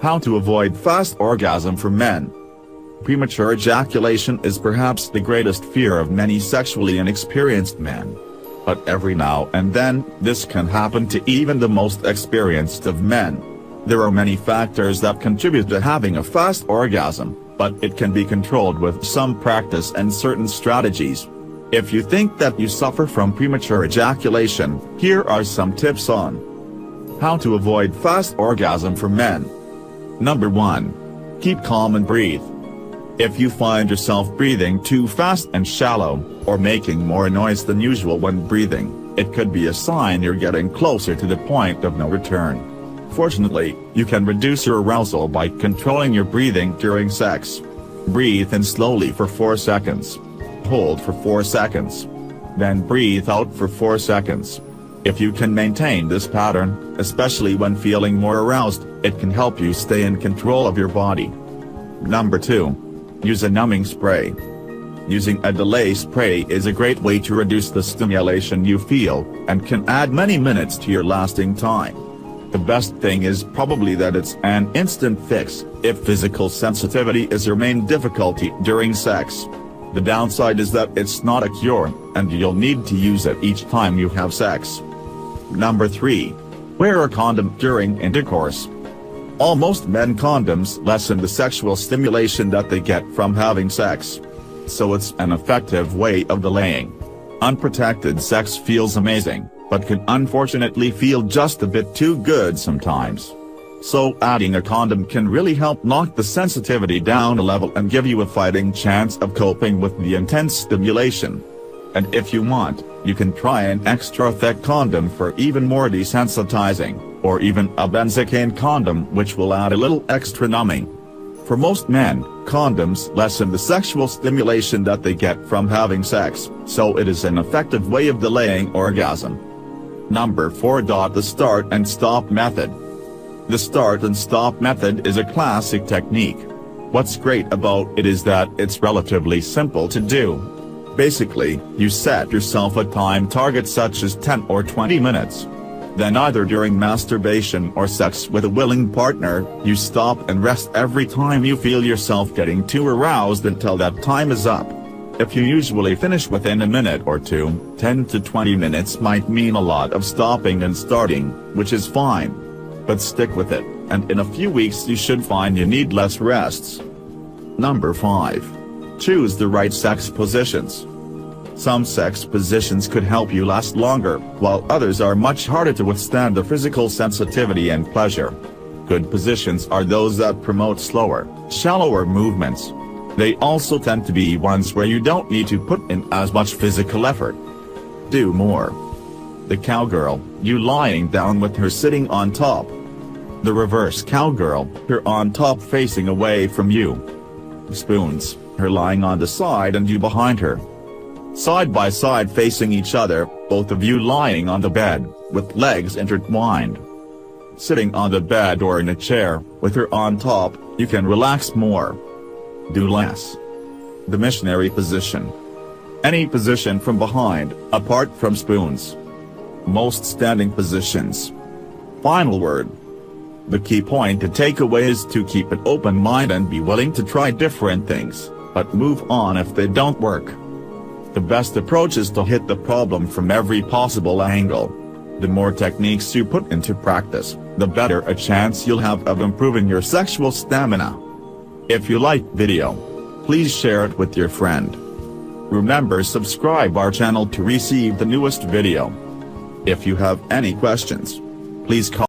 How to avoid fast orgasm for men. Premature ejaculation is perhaps the greatest fear of many sexually inexperienced men. But every now and then, this can happen to even the most experienced of men. There are many factors that contribute to having a fast orgasm, but it can be controlled with some practice and certain strategies. If you think that you suffer from premature ejaculation, here are some tips on how to avoid fast orgasm for men. Number 1. Keep calm and breathe. If you find yourself breathing too fast and shallow, or making more noise than usual when breathing, it could be a sign you're getting closer to the point of no return. Fortunately, you can reduce your arousal by controlling your breathing during sex. Breathe in slowly for 4 seconds. Hold for 4 seconds. Then breathe out for 4 seconds. If you can maintain this pattern, especially when feeling more aroused, it can help you stay in control of your body. Number 2. Use a numbing spray. Using a delay spray is a great way to reduce the stimulation you feel, and can add many minutes to your lasting time. The best thing is probably that it's an instant fix, if physical sensitivity is your main difficulty during sex. The downside is that it's not a cure, and you'll need to use it each time you have sex. Number 3. Wear a condom during intercourse. Almost men condoms lessen the sexual stimulation that they get from having sex. So it's an effective way of delaying. Unprotected sex feels amazing, but can unfortunately feel just a bit too good sometimes. So adding a condom can really help knock the sensitivity down a level and give you a fighting chance of coping with the intense stimulation. And if you want, you can try an extra thick condom for even more desensitizing, or even a benzocaine condom which will add a little extra numbing. For most men, condoms lessen the sexual stimulation that they get from having sex, so it is an effective way of delaying orgasm. Number 4. The start and stop method. The start and stop method is a classic technique. What's great about it is that it's relatively simple to do. Basically, you set yourself a time target such as 10 or 20 minutes. Then either during masturbation or sex with a willing partner, you stop and rest every time you feel yourself getting too aroused until that time is up. If you usually finish within a minute or two, 10 to 20 minutes might mean a lot of stopping and starting, which is fine. But stick with it, and in a few weeks you should find you need less rests. Number 5. Choose the right sex positions. Some sex positions could help you last longer, while others are much harder to withstand the physical sensitivity and pleasure. Good positions are those that promote slower, shallower movements. They also tend to be ones where you don't need to put in as much physical effort. Do more. The cowgirl, you lying down with her sitting on top. The reverse cowgirl, her on top facing away from you. Spoons, her lying on the side and you behind her. Side by side facing each other, both of you lying on the bed, with legs intertwined. Sitting on the bed or in a chair, with her on top, you can relax more. Do less. The missionary position. Any position from behind, apart from spoons. Most standing positions. Final word. The key point to take away is to keep an open mind and be willing to try different things, but move on if they don't work. The best approach is to hit the problem from every possible angle. The more techniques you put into practice, the better a chance you'll have of improving your sexual stamina. If you like video, please share it with your friend. Remember, subscribe our channel to receive the newest video. If you have any questions, please call